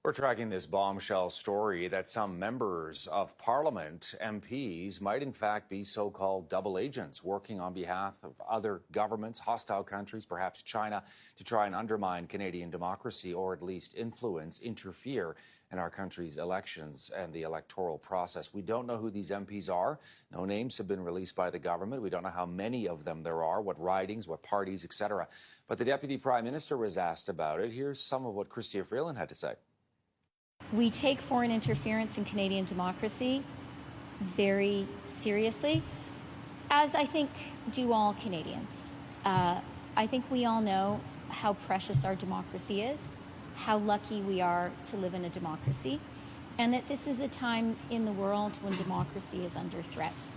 We're tracking this bombshell story that some members of parliament, MPs, might in fact be so-called double agents working on behalf of other governments, hostile countries, perhaps China, to try and undermine Canadian democracy or at least influence, interfere in our country's elections and the electoral process. We don't know who these MPs are. No names have been released by the government. We don't know how many of them there are, what ridings, what parties, etc. But the Deputy Prime Minister was asked about it. Here's some of what Chrystia Freeland had to say. We take foreign interference in Canadian democracy very seriously, as I think do all Canadians. I think we all know how precious our democracy is, how lucky we are to live in a democracy, and that this is a time in the world when democracy is under threat.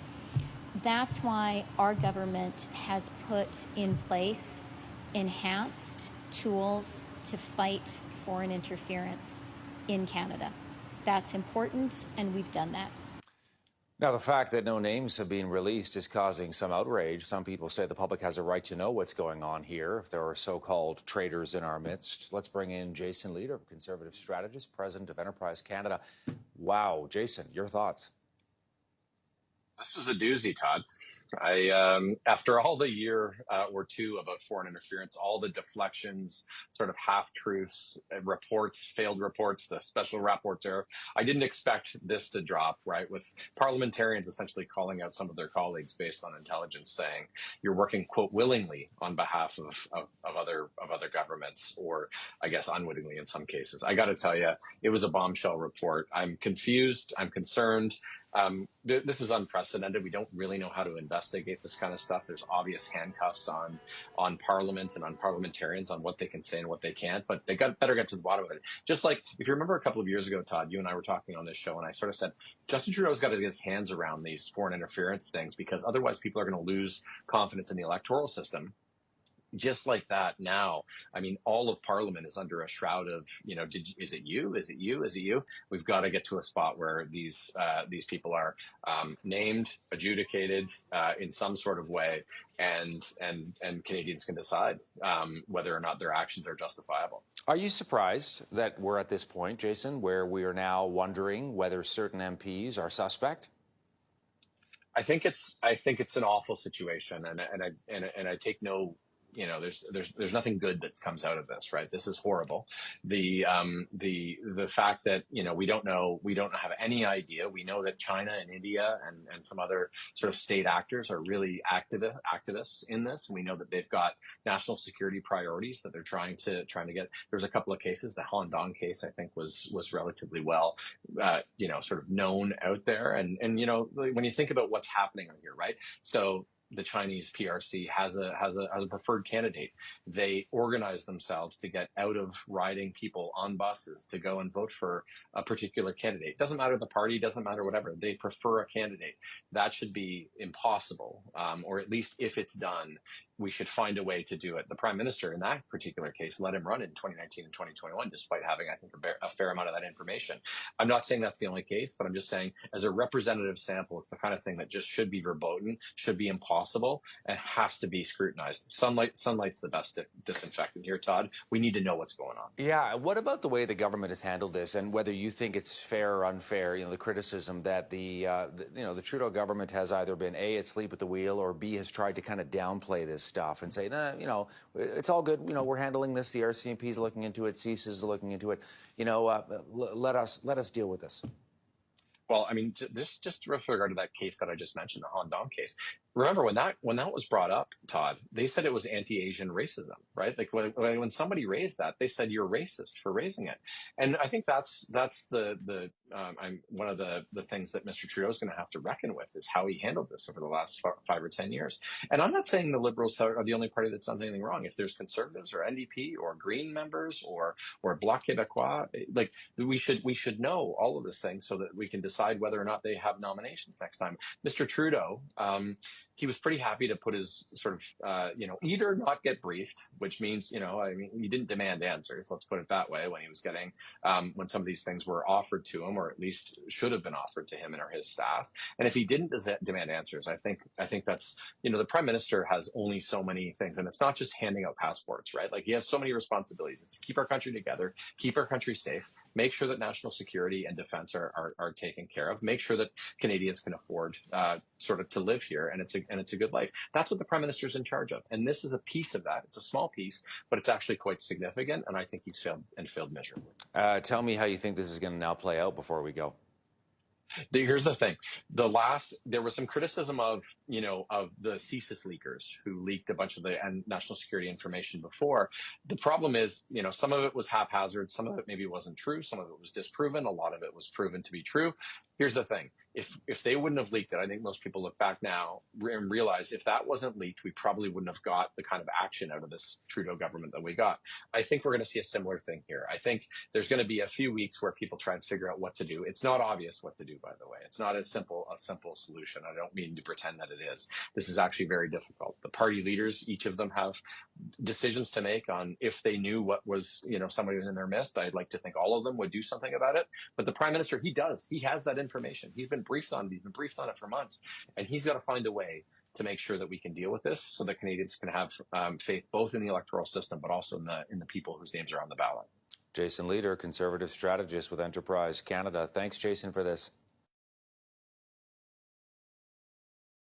That's why our government has put in place enhanced tools to fight foreign interference in Canada. That's important, and we've done that. Now, the fact that no names have been released is causing some outrage. Some people say the public has a right to know what's going on here if there are so-called traitors in our midst. Let's bring in Jason Leader, Conservative strategist, president of Enterprise Canada. Wow, Jason, your thoughts? This was a doozy, Todd. After all the year or two about foreign interference, all the deflections, sort of half-truths, reports, failed reports, the special rapporteur, I didn't expect this to drop, right? With parliamentarians essentially calling out some of their colleagues based on intelligence, saying you're working, quote, willingly on behalf of other governments, or I guess unwittingly in some cases. I got to tell you, it was a bombshell report. I'm confused. I'm concerned. This is unprecedented. We don't really know how to investigate this kind of stuff. There's obvious handcuffs on Parliament and on parliamentarians on what they can say and what they can't, but they better get to the bottom of it. Just like, if you remember a couple of years ago, Todd, you and I were talking on this show, and I sort of said, Justin Trudeau's got to get his hands around these foreign interference things, because otherwise people are going to lose confidence in the electoral system. Just like that now, I mean, all of Parliament is under a shroud of, is it you? Is it you? Is it you? We've got to get to a spot where these people are named, adjudicated in some sort of way, and Canadians can decide whether or not their actions are justifiable. Are you surprised that we're at this point, Jason, where we are now wondering whether certain MPs are suspect? I think it's an awful situation, and I take no. There's nothing good that comes out of this, right? This is horrible. The fact that, we don't have any idea. We know that China and India and some other sort of state actors are really activists in this. We know that they've got national security priorities that they're trying to get. There's a couple of cases. The Endangering case, I think, was relatively well, sort of known out there. And when you think about what's happening on here, right? So the Chinese PRC has a preferred candidate. They organize themselves to get out of riding people on buses to go and vote for a particular candidate. Doesn't matter the party, doesn't matter whatever. They prefer a candidate. That should be impossible, or at least if it's done, we should find a way to do it. The Prime Minister in that particular case let him run in 2019 and 2021, despite having, I think, a fair amount of that information. I'm not saying that's the only case, but I'm just saying as a representative sample, it's the kind of thing that just should be verboten, should be impossible, and has to be scrutinized. Sunlight's the best disinfectant here, Todd. We need to know what's going on. Yeah. What about the way the government has handled this, and whether you think it's fair or unfair? The criticism that the Trudeau government has either been A, asleep at the wheel, or B, has tried to kind of downplay this stuff and say, nah, it's all good. We're handling this. The RCMP is looking into it. CIS is looking into it. Let us deal with this. Well, I mean, just with regard to that case that I just mentioned, the Endangering case. Remember when that was brought up, Todd, they said it was anti-Asian racism, right? Like when somebody raised that, they said you're racist for raising it. And I think that's one of the things that Mr. Trudeau is going to have to reckon with, is how he handled this over the last 5 or 10 years. And I'm not saying the Liberals are the only party that's done anything wrong. If there's Conservatives or NDP or Green members or Bloc Québécois, like we should know all of this thing so that we can decide whether or not they have nominations next time. Mr. Trudeau, he was pretty happy to put his sort of, either not get briefed, which means, I mean, he didn't demand answers. Let's put it that way. When he was getting, when some of these things were offered to him, or at least should have been offered to him and or his staff. And if he didn't demand answers, I think that's, the prime minister has only so many things, and it's not just handing out passports, right? Like, he has so many responsibilities. It's to keep our country together, keep our country safe, make sure that national security and defense are taken care of, make sure that Canadians can afford sort of to live here, and it's a good life. That's what the prime minister is in charge of, and this is a piece of that. It's a small piece, but it's actually quite significant, and I think he's failed miserably. Tell me how you think this is going to now play out before we go. Here's the thing. There was some criticism of the CSIS leakers who leaked a bunch of the national security information before. The problem is, some of it was haphazard, some of it maybe wasn't true, some of it was disproven, a lot of it was proven to be true. Here's the thing. If they wouldn't have leaked it, I think most people look back now and realize if that wasn't leaked, we probably wouldn't have got the kind of action out of this Trudeau government that we got. I think we're going to see a similar thing here. I think there's going to be a few weeks where people try and figure out what to do. It's not obvious what to do, by the way. It's not a simple solution. I don't mean to pretend that it is. This is actually very difficult. The party leaders, each of them, have decisions to make on if they knew what was, somebody was in their midst. I'd like to think all of them would do something about it. But the prime minister, he has that information. He's been briefed on it for months, and he's got to find a way to make sure that we can deal with this, so that Canadians can have faith both in the electoral system, but also in the people whose names are on the ballot. Jason Leader, Conservative strategist with Enterprise Canada. Thanks, Jason, for this.